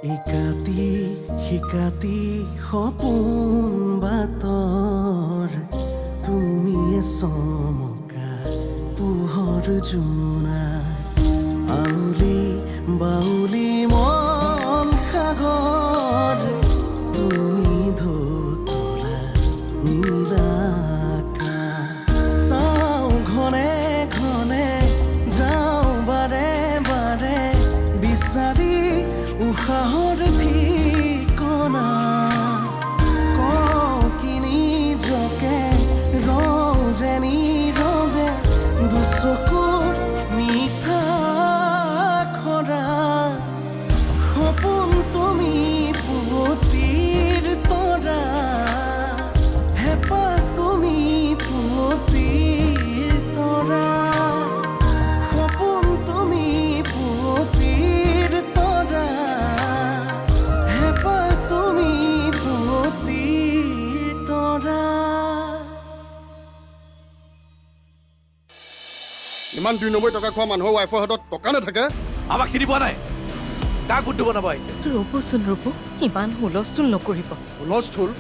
ইকাতি শিকাতি সপোন বাতৰ তুমিয়ে চমকা পোহৰ জোনা আউলি বাউলি মন সাগৰ তুমি ধুতলা নীলা আকাশ চাওঁ ঘনে ঘনে যাওঁ বাৰে বাৰে বিচাৰি উশাহৰ ঠিকনা কওঁ কি নিজকে ৰওঁ যে নীৰৱে দুচকুৰ মিঠা খৰা সপোন তুমি পুৱতিৰ তৰা হেঁপাহ তুমি পুৱতিৰ তৰা সপোন তুমি পুৱতিৰ তৰা হেঁপাহ তুমি পুৱতিৰ তৰা ইমান 2 নম্বৰ টকা খোৱা মানুহৰ ৱাইফৰ হাতত টকা নাথাকে আমাক চিনি পোৱা নাই কাক বুদ্ধি বনাব আহিছে ৰ'বচোন ৰ'ব ইমান হুলস্থুল নকৰিব হুলস্থুল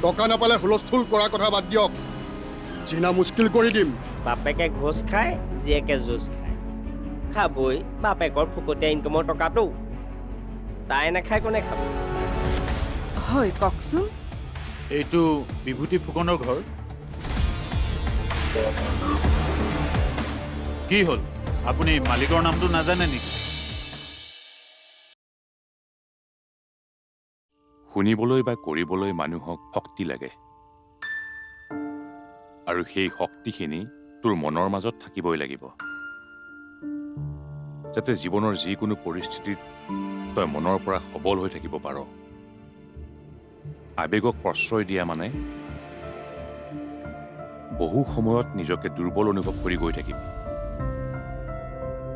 টকা নাপালে হুলস্থুল কৰাৰ কথা বাদ দিয়ক চিনা মুস্কিল কৰি দিম বাপেকে ঘোষ খায় জীয়েকে জুচ খায় খাবই বাপেকৰ ফুকতীয়া ইনকমৰ টকাটো তাই নাখায় কোনে খাব হয় কওকচোন এইটো বিভূতি ফুকনৰ ঘৰ কি হ'ল আপুনি মালিকৰ নামটো নাজানে নেকি শুনিবলৈ বা কৰিবলৈ মানুহক শক্তি লাগে আৰু সেই শক্তিখিনি তোৰ মনৰ মাজত থাকিবই লাগিব যাতে জীৱনৰ যিকোনো পৰিস্থিতিত তই মনৰ পৰা সবল হৈ থাকিব পাৰ আবেগক প্ৰশ্ৰয় দিয়া মানে বহু সময়ত নিজকে দুৰ্বল অনুভৱ কৰি গৈ থাকিবি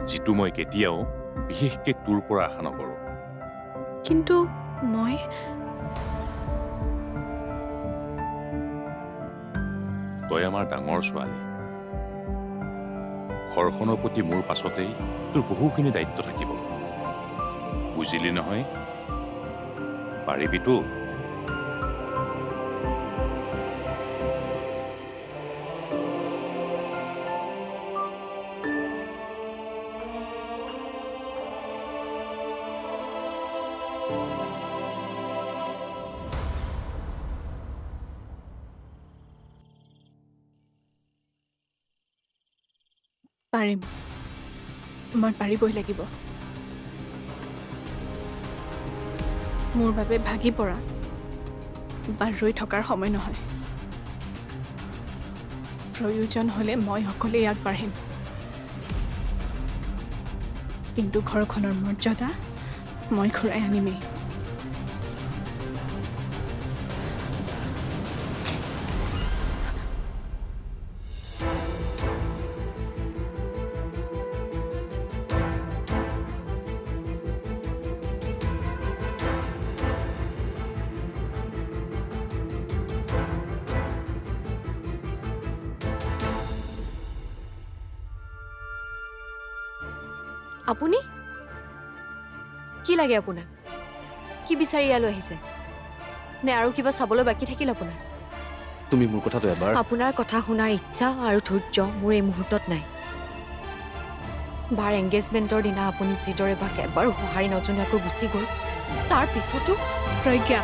যিটো মই কেতিয়াও বিশেষকৈ তোৰ পৰা আশা নকৰোঁ কিন্তু মই তই আমাৰ ডাঙৰ ছোৱালী ঘৰখনৰ প্ৰতি মোৰ পাছতেই তোৰ বহুখিনি দায়িত্ব থাকিব বুজিলি নহয় পাৰিবিতো পাৰিম মই পাৰিবই লাগিব মোৰ বাবে ভাগি পৰা বা ৰৈ থকাৰ সময় নহয় প্ৰয়োজন হ'লে মই অকলেই আগবাঢ়িম কিন্তু ঘৰখনৰ মৰ্যাদা মই ঘূৰাই আনিমেই আপুনি কি লাগে আপোনাক কি বিচাৰি ইয়ালৈ আহিছে নে আৰু কিবা চাবলৈ বাকী থাকিল আপোনাৰ তুমি মোৰ কথাটো এবাৰ আপোনাৰ কথা শুনাৰ ইচ্ছা আৰু ধৈৰ্য মোৰ এই মুহূৰ্তত নাই বাৰ এংগেজমেণ্টৰ দিনা আপুনি যিদৰে বাক এবাৰো সঁহাৰি নজনোৱাকৈ গুচি গ'ল তাৰ পিছতো প্ৰজ্ঞা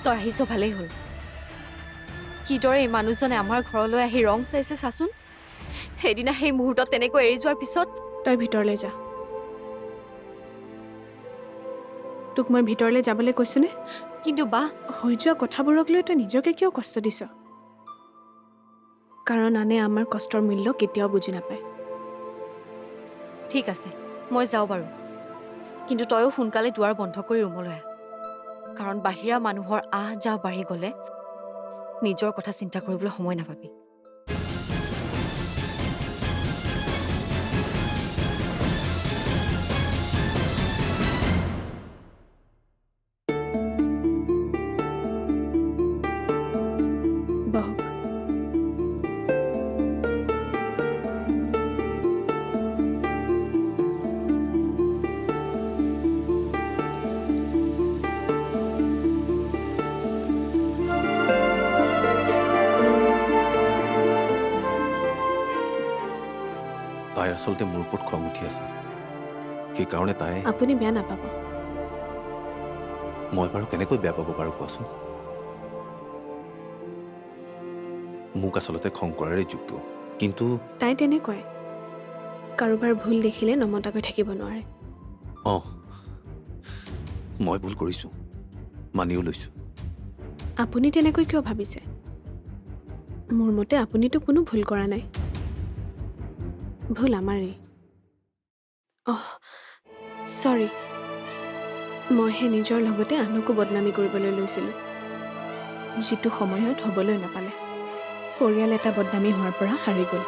তই আহিছ ভালেই হ'ল কিদৰে এই মানুহজনে আমাৰ ঘৰলৈ আহি ৰং চাইছে চাচোন সেইদিনা সেই মুহূৰ্তত তেনেকৈ এৰি যোৱাৰ পিছত তই ভিতৰলৈ যা তোক মই ভিতৰলৈ যাবলৈ কৈছোনে কিন্তু বা হৈ যোৱা কথাবোৰক লৈ তই নিজকে কিয় কষ্ট দিছ কাৰণ আনে আমাৰ কষ্টৰ মূল্য কেতিয়াও বুজি নাপায় ঠিক আছে মই যাওঁ বাৰু কিন্তু তয়ো সোনকালে দুৱাৰ বন্ধ কৰি ৰুমলৈ আহ কাৰণ বাহিৰা মানুহৰ আহ যাহ বাঢ়ি গ'লে নিজৰ কথা চিন্তা কৰিবলৈ সময় নাপাবি তাইৰ আচলতে মোৰ ওপৰত খং উঠি আছে সেইকাৰণে তাই আপুনি বেয়া নাপাব। মই বাৰু কেনেকৈ বেয়া পাব পাৰোঁ কোৱাচোন মোক আচলতে খং কৰাৰে যোগ্য কিন্তু তাই তেনেকুৱাই কাৰোবাৰ ভুল দেখিলে নমতাকৈ থাকিব নোৱাৰে। অঁ মই ভুল কৰিছোঁ মানিও লৈছোঁ আপুনি তেনেকৈ কিয় ভাবিছে? মোৰ মতে আপুনিতো কোনো ভুল কৰা নাই। ভুল আমাৰেই। অহ চৰি, মইহে নিজৰ লগতে আনকো বদনামি কৰিবলৈ লৈছিলোঁ, যিটো সময়ত হ'বলৈ নাপালে। পৰিয়াল এটা বদনামি হোৱাৰ পৰা সাৰি গ'ল।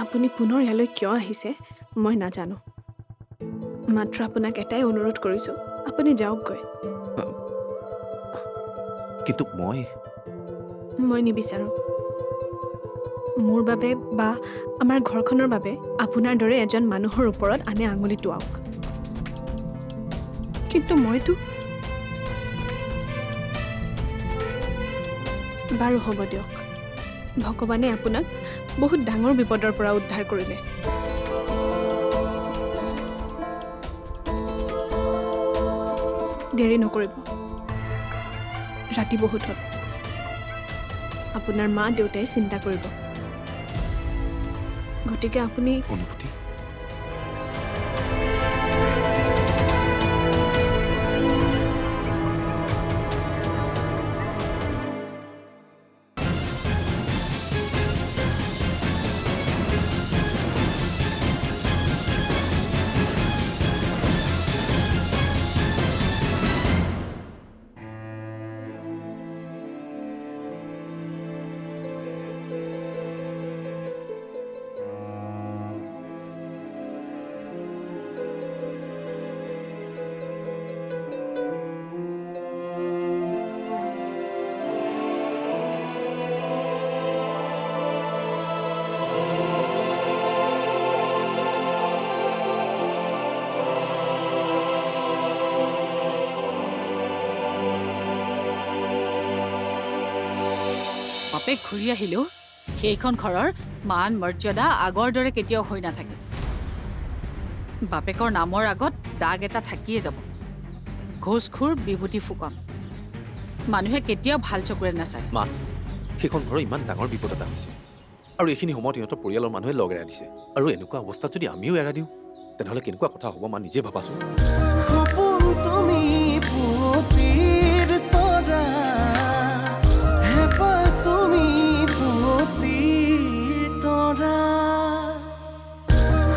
আপুনি পুনৰ ইয়ালৈ কিয় আহিছে মই নাজানো। মাত্ৰ আপোনাক এটাই অনুৰোধ কৰিছোঁ, আপুনি যাওকগৈ। কিন্তু মই নিবিচাৰোঁ। মোৰ বাবে বা আমাৰ ঘৰখনৰ বাবে আপোনাৰ দৰে এজন মানুহৰ ওপৰত আনে আঙুলি টোৱাওক। কিন্তু মইতো বাৰু হ'ব দিয়ক। ভগৱানে আপোনাক বহুত ডাঙৰ বিপদৰ পৰা উদ্ধাৰ কৰিলে। দেৰি নকৰিব, ৰাতি বহুত হ'ল। আপোনাৰ মা দেউতাই চিন্তা কৰিব। গতিকে আপুনি অনুভূতি বাপেক ঘূৰি আহিলেও সেইখন ঘৰৰ মান মৰ্যাদা আগৰ দৰে কেতিয়াও হৈ নাথাকে। বাপেকৰ নামৰ আগত দাগ এটা থাকিয়ে যাব। ঘোষখুৰ বিভূতি ফুকন। মানুহে কেতিয়াও ভাল চকুৰে নাচায়। মা সেইখন ঘৰৰ ইমান ডাঙৰ বিপদ এটা হৈছে আৰু এইখিনি সময়ত সিহঁতৰ পৰিয়ালৰ মানুহে লগ এৰাই দিছে আৰু এনেকুৱা অৱস্থাত যদি আমিও এৰাই দিওঁ তেনেহ'লে কেনেকুৱা কথা হ'ব মা নিজে ভাবাচোন। সপোন তুমি পুৱতিৰ তৰা, হেঁপাহ তুমি পুৱতিৰ তৰা।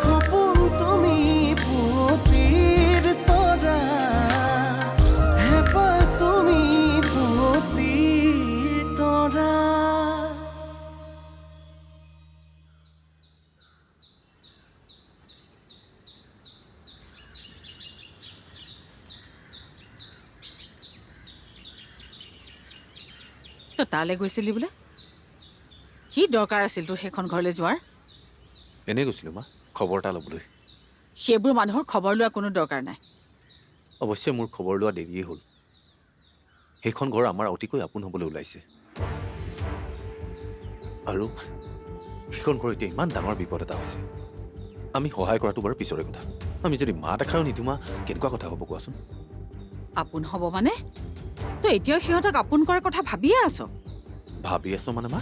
সপোন তুমি পুৱতিৰ তৰা, হেঁপাহ তুমি পুৱতিৰ তৰা। তই তালৈ গৈছিলি বোলে? কি দৰকাৰ আছিল তোৰ সেইখন ঘৰলৈ যোৱাৰ? এনেই গৈছিলোঁ মা খবৰ এটা ল'বলৈ। সেইবোৰ মানুহৰ খবৰ লোৱা কোনো দৰকাৰ নাই। অৱশ্যে মোৰ খবৰ লোৱা দেৰিয়েই হ'ল। সেইখন ঘৰ আমাৰ অতিকৈ আপোন হ'বলৈ ওলাইছে আৰু সেইখন ঘৰ এতিয়া ইমান ডাঙৰ বিপদ এটা হৈছে। আমি সহায় কৰাটো বাৰু পিছৰে কথা। আমি যদি মাত এষাৰো নিদিওঁ মা কেনেকুৱা কথা হ'ব কোৱাচোন। আপোন হ'ব মানে? তই এতিয়াও সিহঁতক আপোন কৰাৰ কথা ভাবিয়ে আছ? ভাবি আছ মানে মা?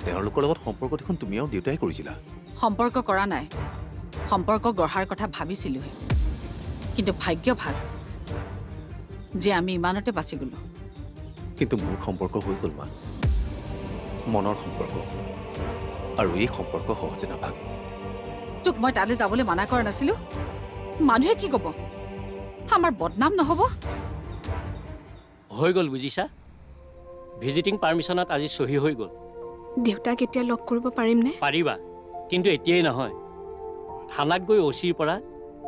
তেওঁলোকৰ লগত সম্পৰ্ক দেখোন তুমি আৰু দেউতাই কৰিছিলা। সম্পৰ্ক কৰা নাই, সম্পৰ্ক গঢ়াৰ কথা ভাবিছিলোহে। কিন্তু ভাগ্য ভাল যে আমি ইমানতে বাচি গ'লো। কিন্তু মোৰ সম্পৰ্ক হৈ গ'ল মা, মনৰ সম্পৰ্ক, আৰু এই সম্পৰ্ক সহজে নাভাগে। তোক মই তালৈ যাবলৈ মানা কৰা নাছিলো? মানুহে কি ক'ব? আমাৰ বদনাম নহ'ব? হৈ গ'ল বুজিছা। ভিজিটিং পাৰ্মিশ্যনত আজি চহী হৈ গ'ল। দেউতাক এতিয়া লগ কৰিব পাৰিমনে? পাৰিবা, কিন্তু এতিয়াই নহয়। থানাত গৈ অ'চিৰ পৰা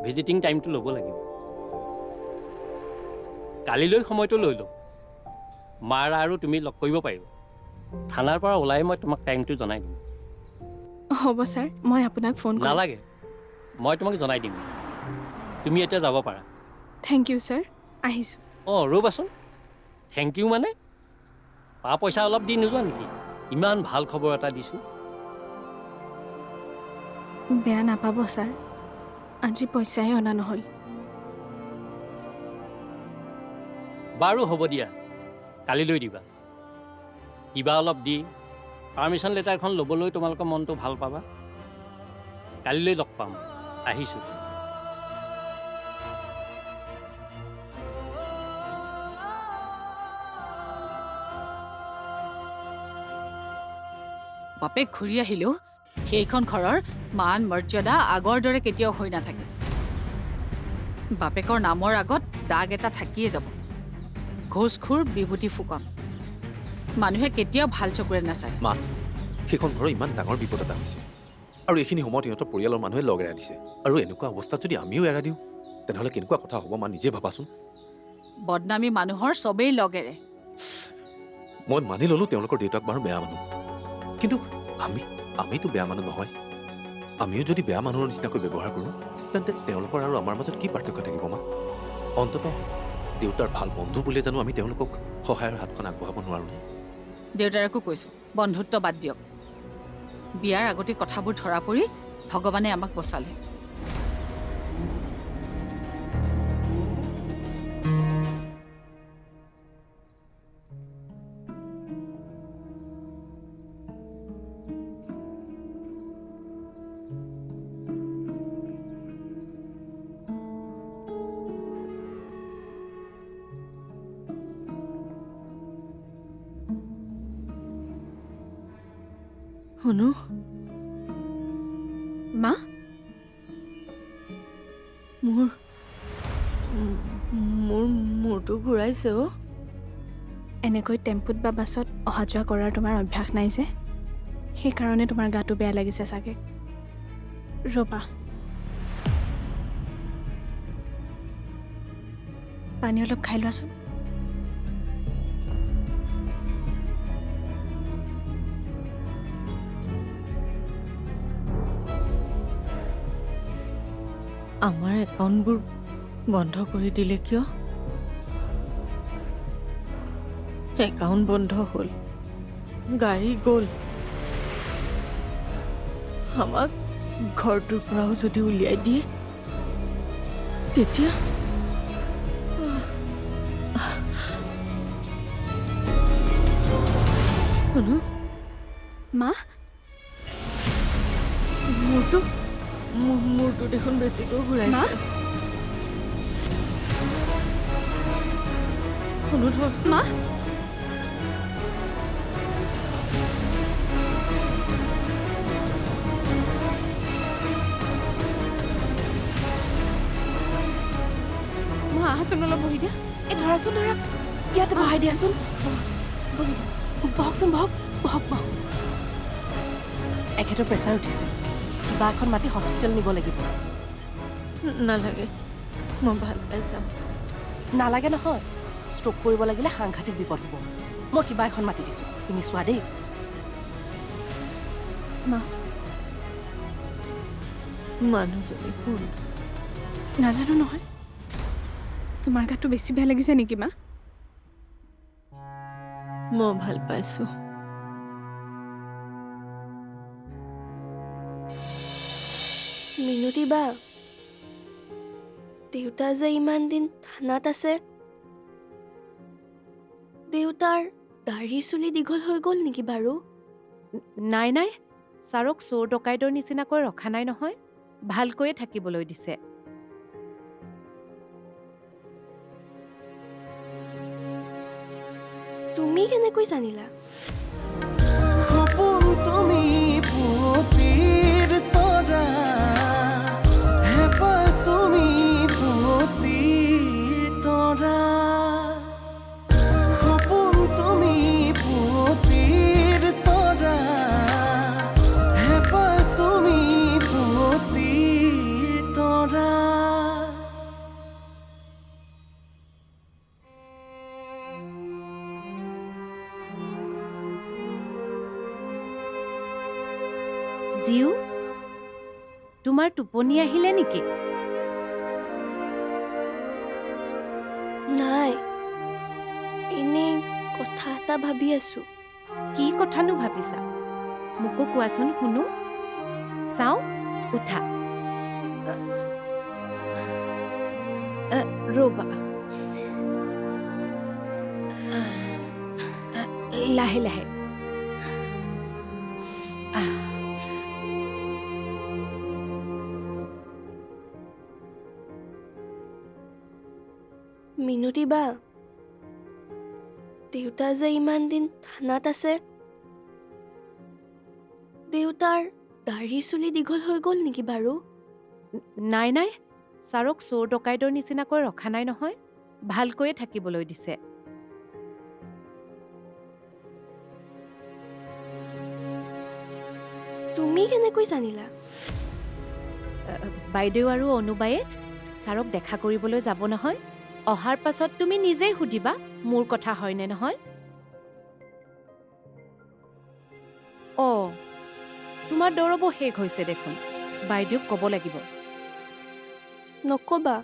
ভিজিটিং টাইমটো ল'ব লাগিব। কালিলৈ সময়টো লৈ লওঁ। মাৰা আৰু তুমি লগ কৰিব পাৰিবা। থানাৰ পৰা ওলাই মই তোমাক টাইমটো জনাই দিম। হ'ব ছাৰ, মই আপোনাক ফোন কৰিম। নালাগে, মই তোমাক জনাই দিম। তুমি এতিয়া যাব পাৰা। থেংক ইউ ছাৰ, আহিছোঁ। অঁ ৰ'বাচোন, থেংক ইউ মানে পা পইচা অলপ দি নোযোৱা নেকি? ইমান ভাল খবৰ এটা দিছোঁ। বেয়া নাপাব ছাৰ, আজি পইচাহে অনা নহ'ল। বাৰু হ'ব দিয়া, কালিলৈ দিবা। কিবা অলপ দি পাৰ্মিশ্যন লেটাৰখন ল'বলৈ তোমালোকৰ মনটো ভাল পাবা। কালিলৈ লগ পাম, আহিছোঁ। বাপেক ঘূৰি আহিলেও সেইখন ঘৰৰ মান মৰ্যাদা আগৰ দৰে কেতিয়াও হৈ নাথাকে। বাপেকৰ নামৰ আগত দাগ এটা থাকিয়ে যাব, ঘোষখোৰ বিভূতি ফুকন। মানুহে কেতিয়াও ভাল চকুৰে নাচায়। মা, সেইখন ঘৰৰ ইমান ডাঙৰ বিপদ এটা হৈছে, আৰু এইখিনি সময়ত সিহঁতৰ পৰিয়ালৰ মানুহে লগ এৰাই দিছে। আৰু এনেকুৱা অৱস্থাত যদি আমিও এৰাই দিওঁ, তেনেহ'লে কেনেকুৱা কথা হ'ব মা, নিজে ভাবাচোন। বদনামী মানুহৰ চবেই লগেৰে। মই মানি ল'লোঁ তেওঁলোকৰ দেউতাক বাৰু বেয়া মানুহ, কিন্তু আমিতো বেয়া মানুহ নহয়। আমিও যদি বেয়া মানুহৰ নিচিনাকৈ ব্যৱহাৰ কৰোঁ, তেন্তে তেওঁলোকৰ আৰু আমাৰ মাজত কি পাৰ্থক্য থাকিব মা? অন্ততঃ দেউতাৰ ভাল বন্ধু বুলিয়ে জানো আমি তেওঁলোকক সহায়ৰ হাতখন আগবঢ়াব নোৱাৰোঁ? দেউতাৰকো কৈছোঁ, বন্ধুত্ব বাদ দিয়ক। বিয়াৰ আগতে কথাবোৰ ধৰা পৰি ভগৱানে আমাক বচালে। শুনো মা, মূৰটো ঘূৰাইছে অ'। এনেকৈ টেম্পুত বা বাছত অহা যোৱা কৰাৰ তোমাৰ অভ্যাস নাই যে, সেইকাৰণে তোমাৰ গাটো বেয়া লাগিছে চাগে। ৰ'বা, পানী অলপ খাই লোৱাচোন। আমাৰ একাউণ্টবোৰ বন্ধ কৰি দিলে কিয়? একাউণ্ট বন্ধ হ'ল, গাড়ী গ'ল, আমাক ঘৰটোৰ পৰাও যদি উলিয়াই দিয়ে তেতিয়া শুনো মা, মূৰটো দেখোন বেছিকৈ ঘূৰাইছে। শুনো ধৰকচোন মা। আহাচোন, অলপ বহি দিয়া। এই ধৰাচোন, ধৰা ইয়াতে বহাই দিয়াচোন। বহি দিয়া, বহকচোন, বহক। এখেতৰ প্ৰেছাৰ উঠিছে, কিবা এখন মাতি হস্পিটেল নিব লাগিব। নালাগে, মই ভাল পাই যাম। নালাগে নহয়, ষ্ট্ৰক কৰিব লাগিলে সাংঘাতিক বিপদ হ'ব। মই কিবা এখন মাতি দিছোঁ, তুমি চোৱা দেই। মা, মানুহজনী কোন নাজানো নহয়। তোমাৰ গাটো বেছি বেয়া লাগিছে নেকি মা? মই ভাল পাইছোঁ। মিনতি বা, দেউতা যে ইমান দিন থানাত আছে, দেউতাৰ দাঢ়ি চুলি দীঘল হৈ গ'ল নেকি বাৰু? নাই, ছাৰক চোৰ ডকাইতৰ নিচিনাকৈ ৰখা নাই নহয়, ভালকৈয়ে থাকিবলৈ দিছে। তুমি কেনেকৈ জানিলা? সপোন তুমি পুৱতিৰ তৰা, হেঁপাহ তুমি পুৱতিৰ তৰা। সপোন তুমি পুৱতিৰ তৰা, হেঁপাহ তুমি পুৱতিৰ তৰা। জিউ, তোমাৰ টোপনি আহিলে নেকি? নাই, এনেই কথা এটা ভাবি আছো। কি কথানো ভাবিছা? মোকো কোৱাচোন শুনো। চাওঁ উঠা ৰ'বা লাহে লাহে মিনতি বা দেউতা যে ইমান দিন থানাত আছে, দেউতাৰ দাঢ়ি চুলি দীঘল হৈ গ'ল নেকি বাৰু? নাই নাই ছাৰক চোৰ ডকাইতৰ নিচিনাকৈ ৰখা নাই নহয়, ভালকৈয়ে থাকিবলৈ দিছে। তুমি কেনেকৈ জানিলা? বাইদেউ আৰু অনুবায়ে ছাৰক দেখা কৰিবলৈ যাব নহয়, অহাৰ পাছত তুমি নিজেই সুধিবা মোৰ কথা হয়নে নহয়। অঁ, তোমাৰ দৰৱো শেষ হৈছে দেখোন, বাইদেউক ক'ব লাগিব। নক'বা,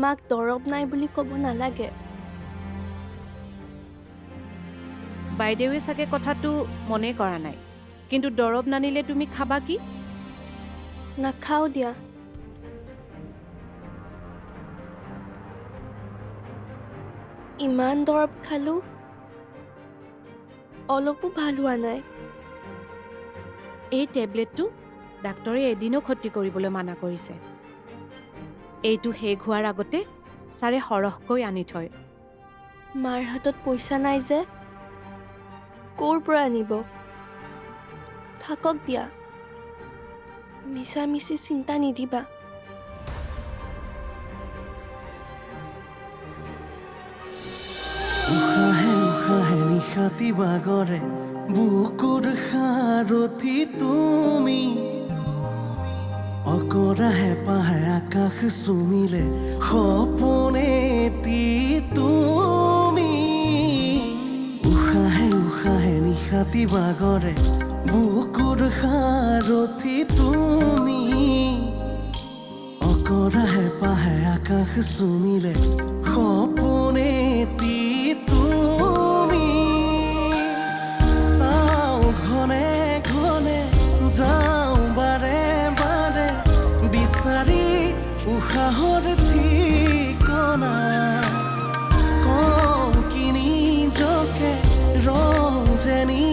মাক দৰৱ নাই বুলি ক'ব নালাগে। বাইদেৱে চাগে কথাটো মনে কৰা নাই, কিন্তু দৰৱ নানিলে তুমি খাবা কি? নাখাওঁ দিয়া। ইমান দৰৱ খালোঁ, অলপো ভাল হোৱা নাই। এই টেবলেটটো ডাক্তৰে এদিনো ক্ষতি কৰিবলৈ মানা কৰিছে। এইটো শেষ হোৱাৰ আগতে ছাৰে সৰহকৈ আনি থয়। মাৰ হাতত পইচা নাই যে, ক'ৰ পৰা আনিব? থাকক দিয়া, মিছা মিছি চিন্তা নিদিবা। উশাহে উশাহে নিশাতি বাগৰে বুকুৰ সাৰথি তুমি, অকৰা হেঁপাহে আকাশ চুমিলে সপোনেতি তুমি। উশাহে উশাহে নিশাতি বাগৰে বুকুৰ সাৰথি তুমি, অকৰা হেঁপাহে আকাশ চুমিলে সপোনেতি তুমি। চাওঁ ঘনে ঘনে যাওঁ বাৰে বাৰে বিচাৰি উশাহৰ ঠিকনা, কওঁ কি নিজকে ৰং যেনি